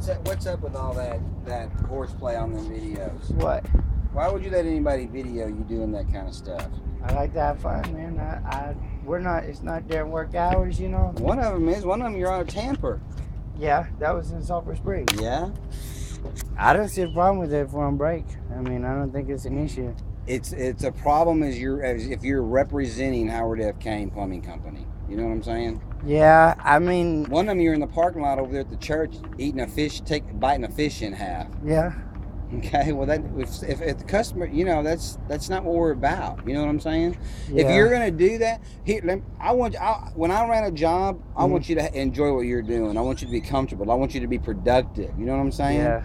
What's up with all that horseplay on them videos? What? Why would you let anybody video you doing that kind of stuff? I like to have fun, man. We're not. It's not during work hours, you know. One of them you're on a tamper. Yeah, that was in Sulphur Springs. Yeah. I don't see a problem with it if we're on break. I mean, I don't think it's an issue. It's a problem as if you're representing Howard F. Kane Plumbing Company. You know what I'm saying? Yeah, I mean. One of them you're in the parking lot over there at the church eating a fish, biting a fish in half. Yeah. Okay, well if the customer, you know, that's not what we're about. You know what I'm saying? Yeah. If you're gonna do that, when I ran a job, I want you to enjoy what you're doing. I want you to be comfortable. I want you to be productive. You know what I'm saying? Yeah.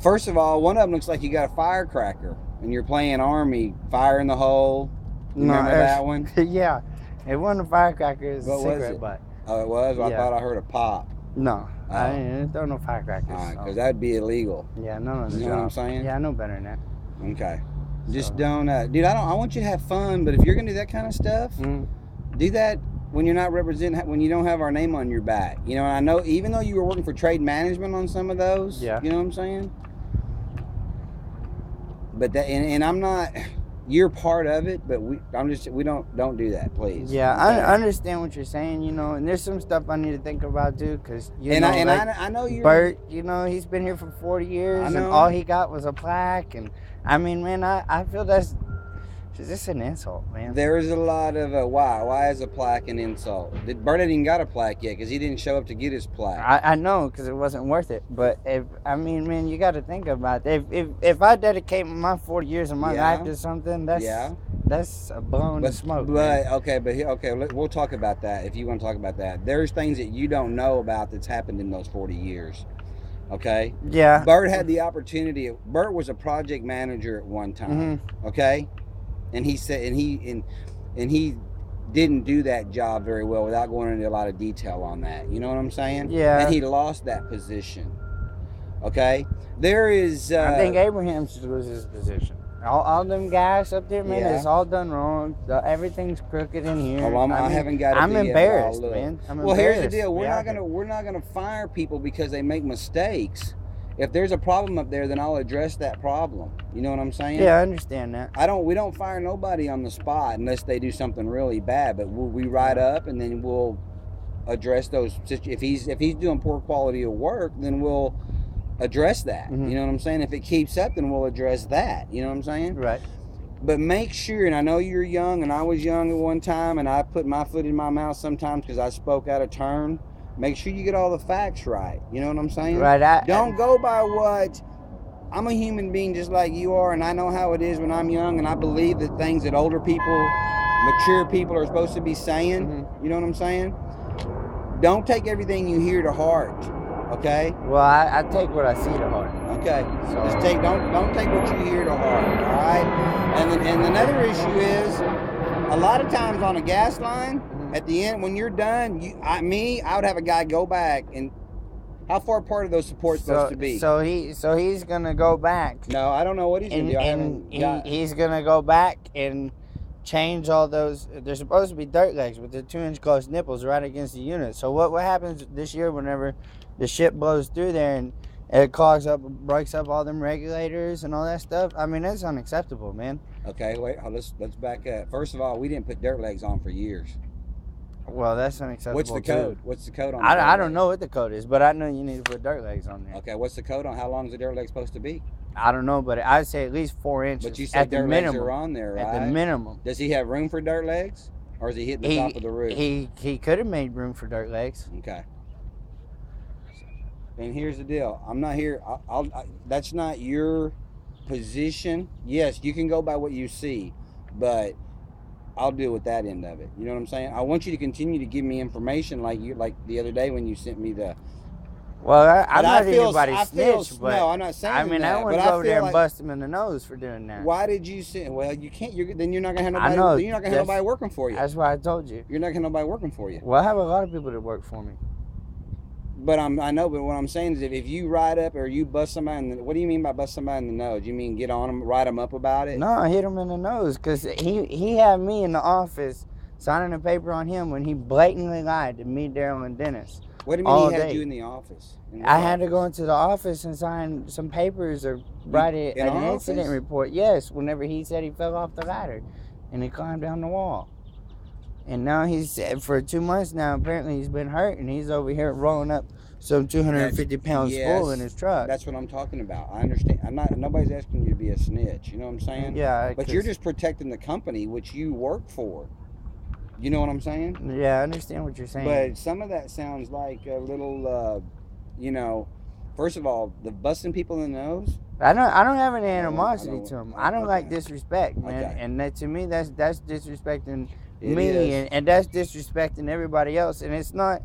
First of all, one of them looks like you got a firecracker, and you're playing Army, fire in the hole. Remember that one? Yeah, it wasn't a firecracker. It was a cigarette butt. Oh, it was. Well, Yeah. I thought I heard a pop. No, I didn't throw no firecrackers. All right, because that'd be illegal. Yeah, no, You know what I'm saying? Yeah, I know better than that. Okay. Just don't, dude. I want you to have fun, but if you're gonna do that kind of stuff, do that when you're not representing, when you don't have our name on your back. You know, and I know even though you were working for trade management on some of those, yeah, you know what I'm saying. But that, and I'm not. You're part of it, but we don't do that, please. Yeah, okay. I understand what you're saying, you know, and there's some stuff I need to think about too, because I know you. Bert, you know, he's been here for 40 years, and all he got was a plaque, and I mean, man, I feel that's just an insult, man. There is a lot of why is a plaque an insult? Bert hadn't even got a plaque yet because he didn't show up to get his plaque. I know, because it wasn't worth it, but man, you got to think about it. If I dedicate my 40 years of my life to something, that's a blown smoke. But we'll talk about that if you want to talk about that. There's things that you don't know about that's happened in those 40 years. Okay. Yeah. Bert had the opportunity. Bert was a project manager at one time. Okay. And he said, and he didn't do that job very well without going into a lot of detail on that. You know what I'm saying? Yeah. And he lost that position. Okay. There is. I think Abraham should lose his position. All them guys up there, man, it's all done wrong. Everything's crooked in here. Well, I haven't got. I'm embarrassed, man. Here's the deal: we're not gonna fire people because they make mistakes. If there's a problem up there, then I'll address that problem. You know what I'm saying? Yeah, I understand that. We don't fire nobody on the spot unless they do something really bad. But we write up and then we'll address those. If he's doing poor quality of work, then we'll address that. You know what I'm saying? If it keeps up, then we'll address that. You know what I'm saying? Right. But make sure, and I know you're young, and I was young at one time, and I put my foot in my mouth sometimes because I spoke out of turn. Make sure you get all the facts right. You know what I'm saying? Right. Don't go by what... I'm a human being just like you are, and I know how it is when I'm young, and I believe that things that older people, mature people are supposed to be saying. You know what I'm saying? Don't take everything you hear to heart, okay? Well, I take what I see to heart. Okay. So just don't take what you hear to heart, all right? And another issue is, a lot of times on a gas line, at the end, when you're done, I would have a guy go back and... How far apart are those supports supposed to be? So he's gonna go back. No, I don't know what he's gonna do. He's gonna go back and change all those. They're supposed to be dirt legs with the 2-inch close nipples right against the unit. So what happens this year whenever the shit blows through there and it clogs up, breaks up all them regulators and all that stuff? I mean, that's unacceptable, man. Okay, wait, let's back up. First of all, we didn't put dirt legs on for years. Well, that's unacceptable. What's the code? What's the code on? I don't know what the code is, but I know you need to put dirt legs on there. Okay, what's the code on how long is the dirt leg supposed to be? I don't know, but I'd say at least 4 inches. But you said dirt legs are on there, right? At the minimum. Does he have room for dirt legs, or is he hitting the top of the roof? He could have made room for dirt legs. Okay. And here's the deal: I'm not here. That's not your position. Yes, you can go by what you see, but I'll deal with that end of it. You know what I'm saying? I want you to continue to give me information like the other day when you sent me the... Well, I'm not anybody's snitch, but... No, I'm not saying that. I mean, I wouldn't go over there and bust him in the nose for doing that. Why did you say... Well, you can't... Then you're not going to have nobody... You're not going to have nobody working for you. That's why I told you. You're not going to have nobody working for you. Well, I have a lot of people that work for me. But I know, but what I'm saying is if you ride up or you bust somebody what do you mean by bust somebody in the nose? You mean get on them, write them up about it? No, I hit him in the nose because he had me in the office signing a paper on him when he blatantly lied to me, Daryl, and Dennis. What do you mean all he had day. you in the office? I had to go into the office and sign some papers or write in an our incident office? report. Yes, whenever he said he fell off the ladder and he climbed down the wall. And now he's, for 2 months now, apparently he's been hurt and he's over here rolling up some 250 pounds full in his truck. That's what I'm talking about. I understand. Nobody's asking you to be a snitch. You know what I'm saying? Yeah. But you're just protecting the company which you work for. You know what I'm saying? Yeah, I understand what you're saying. But some of that sounds like a little, first of all, the busting people in the nose. I don't have any animosity to him. I don't okay. like disrespect, man. Okay. And that, to me, that's disrespecting It me, is. and that's disrespecting everybody else. And it's not.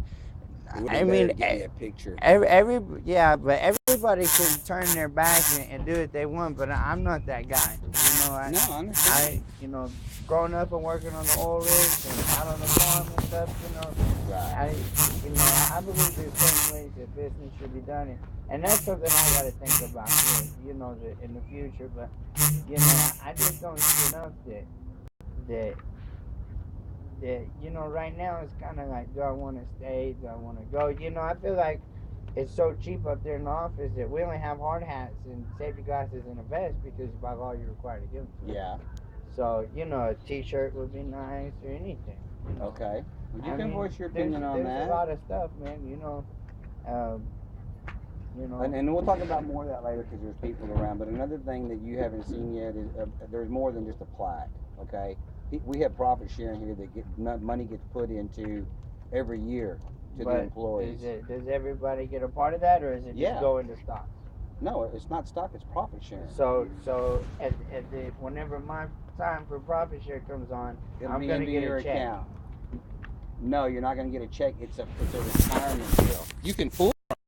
It would I have mean, better give me a picture. but everybody can turn their back and do what they want. But I'm not that guy. No, I understand. Growing up and working on the oil rigs and out on the farm and stuff, Right. I believe there's certain ways that business should be done, and that's something I got to think about here, in the future. But I just don't see enough that right now it's kind of like, do I want to stay? Do I want to go? I feel like it's so cheap up there in the office that we only have hard hats and safety glasses and a vest because by law you're required to give them to us. Yeah. So, a t-shirt would be nice or anything. Okay. Well, you can voice your opinion on that. There's a lot of stuff, man, And we'll talk about more of that later because there's people around. But another thing that you haven't seen yet is there's more than just a plaque, okay? We have profit sharing here that money gets put into every year to the employees. Does everybody get a part of that, or is it just go into stocks? No, it's not stock, it's profit sharing. So whenever my time for profit share comes on, I'm going to get a check. Account. No, you're not going to get a check. It's a retirement deal. You can fool